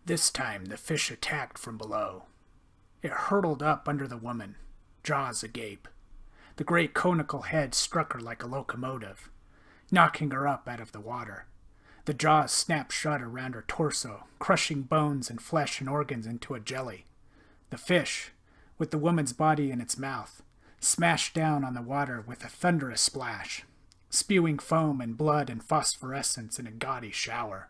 This time the fish attacked from below. It hurtled up under the woman, jaws agape. The great conical head struck her like a locomotive, knocking her up out of the water. The jaws snapped shut around her torso, crushing bones and flesh and organs into a jelly. The fish, with the woman's body in its mouth, smashed down on the water with a thunderous splash, spewing foam and blood and phosphorescence in a gaudy shower.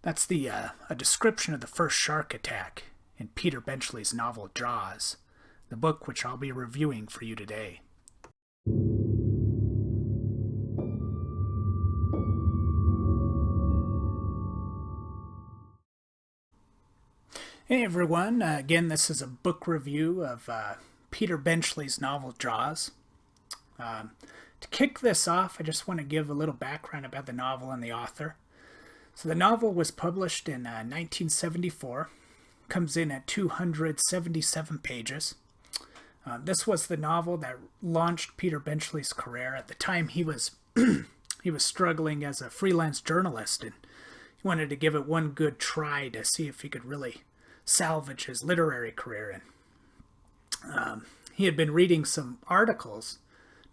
That's a description of the first shark attack in Peter Benchley's novel Jaws, the book which I'll be reviewing for you today. Hey everyone, again this is a book review of Peter Benchley's novel Jaws. To kick this off, I just want to give a little background about the novel and the author. So the novel was published in 1974, comes in at 277 pages. This was the novel that launched Peter Benchley's career. At the time he was he was struggling as a freelance journalist, and he wanted to give it one good try to see if he could really salvage his literary career. And he had been reading some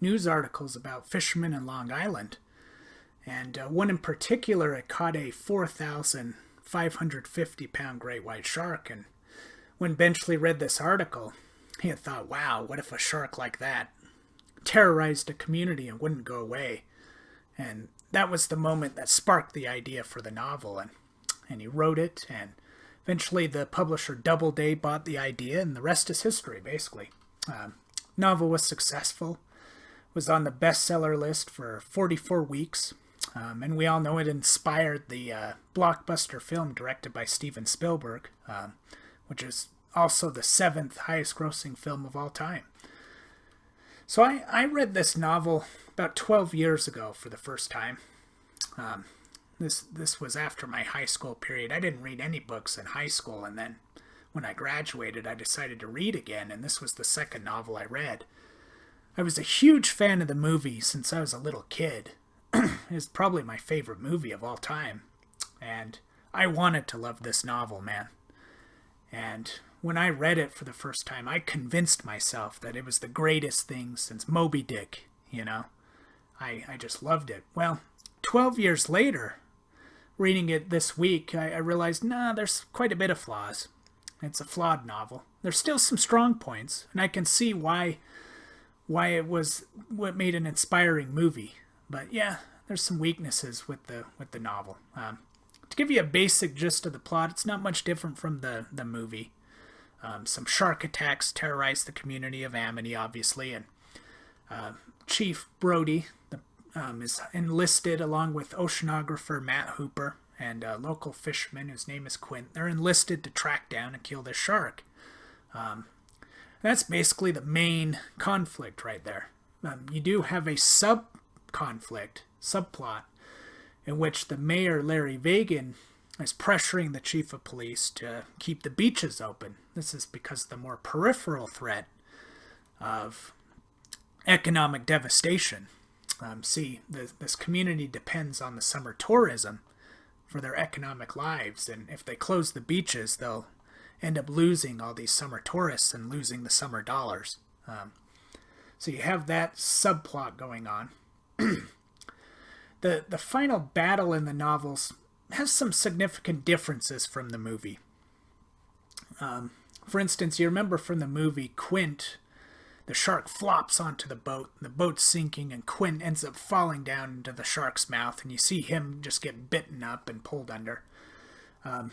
news articles about fishermen in Long Island, and one in particular had caught a 4,550-pound great white shark. And when Benchley read this article, he had thought, wow, what if a shark like that terrorized a community and wouldn't go away? And that was the moment that sparked the idea for the novel, and he wrote it, and eventually the publisher Doubleday bought the idea, and the rest is history, basically. Novel was successful, was on the bestseller list for 44 weeks, and we all know it inspired the blockbuster film directed by Steven Spielberg, which is also the 7th highest grossing film of all time. So I read this novel about 12 years ago for the first time. This was after my high school period. I didn't read any books in high school, and then when I graduated, I decided to read again, and this was the second novel I read. I was a huge fan of the movie since I was a little kid. It's probably my favorite movie of all time, and I wanted to love this novel, man. And when I read it for the first time, I convinced myself that it was the greatest thing since Moby Dick, you know. I just loved it. Well, 12 years later, reading it this week, I realized, there's quite a bit of flaws. It's a flawed novel. There's still some strong points, and I can see why it was what made an inspiring movie. But yeah, there's some weaknesses with the novel. To give you a basic gist of the plot, it's not much different from the movie. Some shark attacks terrorize the community of Amity, obviously, and Chief Brody is enlisted along with oceanographer Matt Hooper and a local fisherman whose name is Quint. They're enlisted to track down and kill this shark. That's basically the main conflict right there. You do have a subplot, in which the mayor, Larry Vagan, is pressuring the chief of police to keep the beaches open. This is because of the more peripheral threat of economic devastation. This community depends on the summer tourism for their economic lives, and if they close the beaches, they'll end up losing all these summer tourists and losing the summer dollars. So you have that subplot going on. The final battle in the novels has some significant differences from the movie. For instance, you remember from the movie, Quint, the shark flops onto the boat's sinking, and Quint ends up falling down into the shark's mouth, and you see him just get bitten up and pulled under. And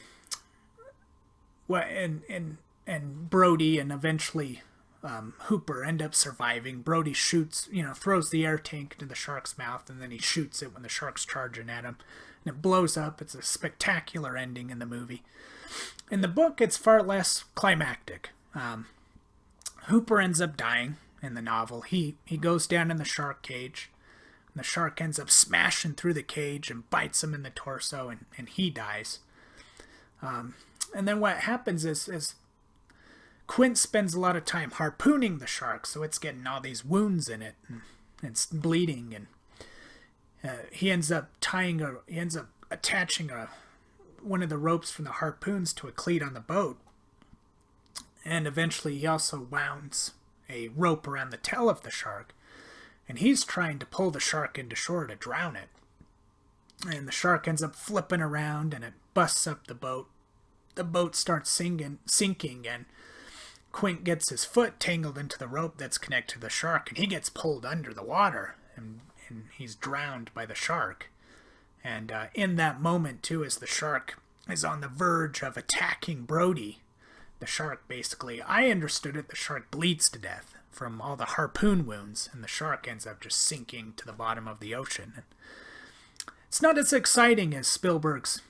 Brody and eventually Hooper end up surviving. Brody throws the air tank into the shark's mouth, and then he shoots it when the shark's charging at him, and it blows up. It's a spectacular ending in the movie. In the book, it's far less climactic. Hooper ends up dying in the novel. He goes down in the shark cage, and the shark ends up smashing through the cage and bites him in the torso, and he dies. And then what happens is Quint spends a lot of time harpooning the shark, so it's getting all these wounds in it, and it's bleeding, and he ends up attaching a one of the ropes from the harpoons to a cleat on the boat. And eventually he also wounds a rope around the tail of the shark. And he's trying to pull the shark into shore to drown it. And the shark ends up flipping around and it busts up the boat. The boat starts sinking, and Quint gets his foot tangled into the rope that's connected to the shark, and he gets pulled under the water, and he's drowned by the shark. And in that moment, too, as the shark is on the verge of attacking Brody, the shark basically, I understood it, the shark bleeds to death from all the harpoon wounds, and the shark ends up just sinking to the bottom of the ocean. And it's not as exciting as Spielberg's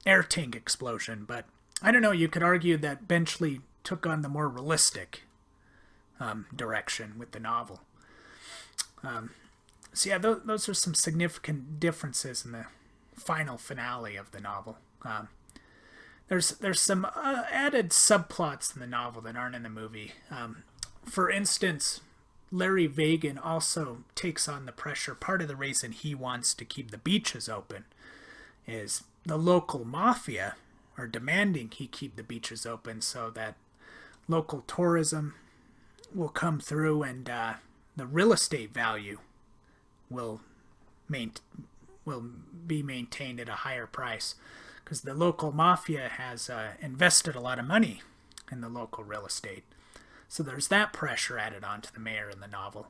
air tank explosion, but I don't know, you could argue that Benchley took on the more realistic direction with the novel. So yeah, those are some significant differences in the final finale of the novel. There's some added subplots in the novel that aren't in the movie. For instance, Larry Vagan also takes on the pressure. Part of the reason he wants to keep the beaches open is the local mafia are demanding he keep the beaches open so that local tourism will come through, and the real estate value will be maintained at a higher price, because the local mafia has invested a lot of money in the local real estate. So there's that pressure added on to the mayor in the novel.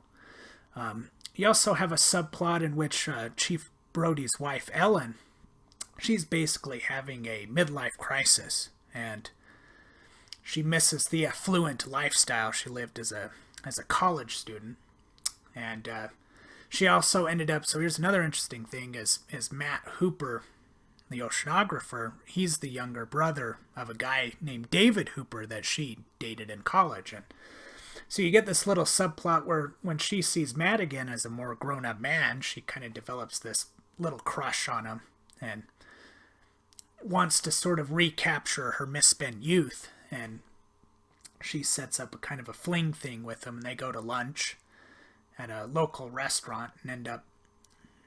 You also have a subplot in which Chief Brody's wife, Ellen, she's basically having a midlife crisis, and she misses the affluent lifestyle she lived as a college student. And she also ended up, so here's another interesting thing, is Matt Hooper, the oceanographer, he's the younger brother of a guy named David Hooper that she dated in college. And so you get this little subplot where when she sees Matt again as a more grown-up man, she kind of develops this little crush on him and wants to sort of recapture her misspent youth. And she sets up a kind of a fling thing with him, and they go to lunch at a local restaurant and end up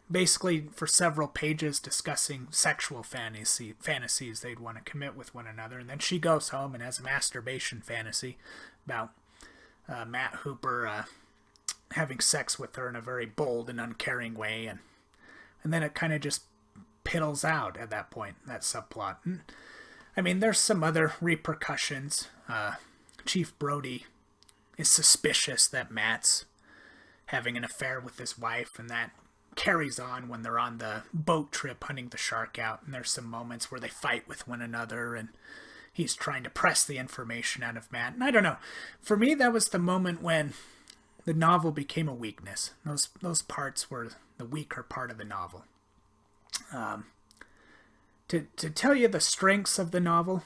basically for several pages discussing sexual fantasies they'd want to commit with one another. And then she goes home and has a masturbation fantasy about Matt Hooper having sex with her in a very bold and uncaring way. And then it kind of just piddles out at that point, that subplot. And, I mean, there's some other repercussions. Chief Brody is suspicious that Matt's having an affair with his wife, and that carries on when they're on the boat trip hunting the shark out. And there's some moments where they fight with one another, and he's trying to press the information out of Matt. And I don't know. For me, that was the moment when the novel became a weakness. Those parts were the weaker part of the novel. To tell you the strengths of the novel,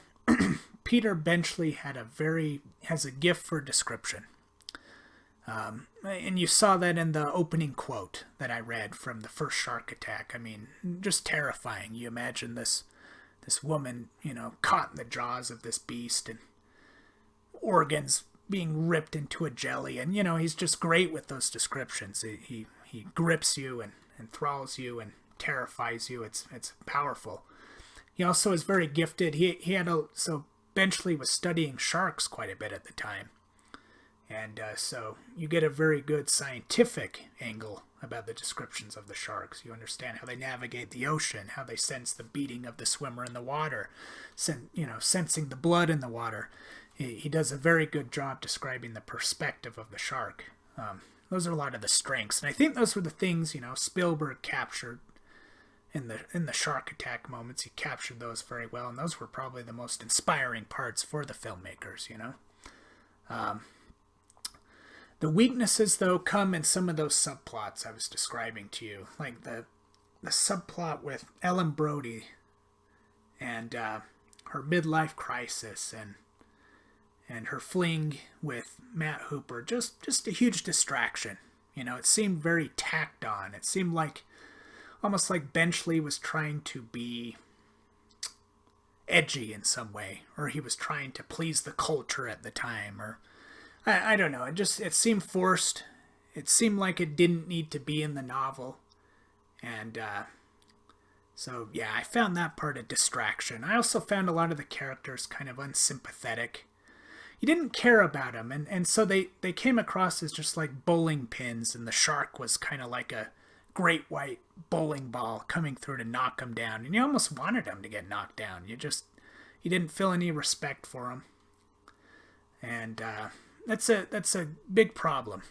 Peter Benchley has a gift for description. And you saw that in the opening quote that I read from the first shark attack. I mean, just terrifying. You imagine this woman, caught in the jaws of this beast, and organs being ripped into a jelly. And, he's just great with those descriptions. He grips you and enthralls you and terrifies you. It's powerful. He also is very gifted. So Benchley was studying sharks quite a bit at the time. And so you get a very good scientific angle about the descriptions of the sharks. You understand how they navigate the ocean, how they sense the beating of the swimmer in the water, sensing the blood in the water. He does a very good job describing the perspective of the shark. Those are a lot of the strengths. And I think those were the things, Spielberg captured in the shark attack moments. He captured those very well, and those were probably the most inspiring parts for the filmmakers, The weaknesses, though, come in some of those subplots I was describing to you, like the subplot with Ellen Brody and her midlife crisis and her fling with Matt Hooper. Just a huge distraction. It seemed very tacked on. It seemed almost like Benchley was trying to be edgy in some way, or he was trying to please the culture at the time, or I don't know. It seemed forced. It seemed like it didn't need to be in the novel. And So yeah, I found that part a distraction. I also found a lot of the characters kind of unsympathetic. You didn't care about them, and so they came across as just like bowling pins, and the shark was kind of like a great white bowling ball coming through to knock him down, and you almost wanted him to get knocked down. You didn't feel any respect for him, and that's a big problem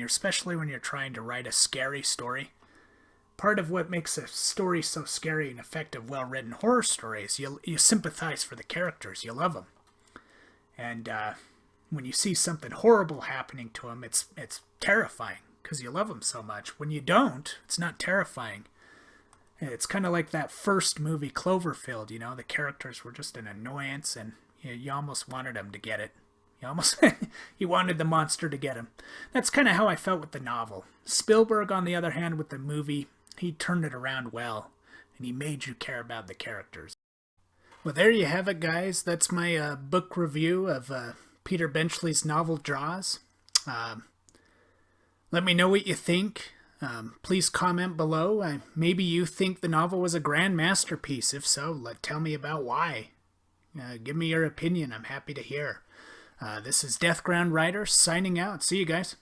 especially when you're trying to write a scary story. Part of what makes a story so scary and effective, well-written horror stories, you sympathize for the characters, you love them. And when you see something horrible happening to them, it's terrifying because you love them so much. When you don't, it's not terrifying. It's kind of like that first movie, Cloverfield. The characters were just an annoyance, and you almost wanted them to get it. You wanted the monster to get him. That's kind of how I felt with the novel. Spielberg, on the other hand, with the movie, he turned it around well, and he made you care about the characters. Well, there you have it, guys. That's my book review of Peter Benchley's novel Jaws. Let me know what you think. Please comment below. Maybe you think the novel was a grand masterpiece. If so, tell me about why. Give me your opinion. I'm happy to hear. This is Deathground Writer signing out. See you guys.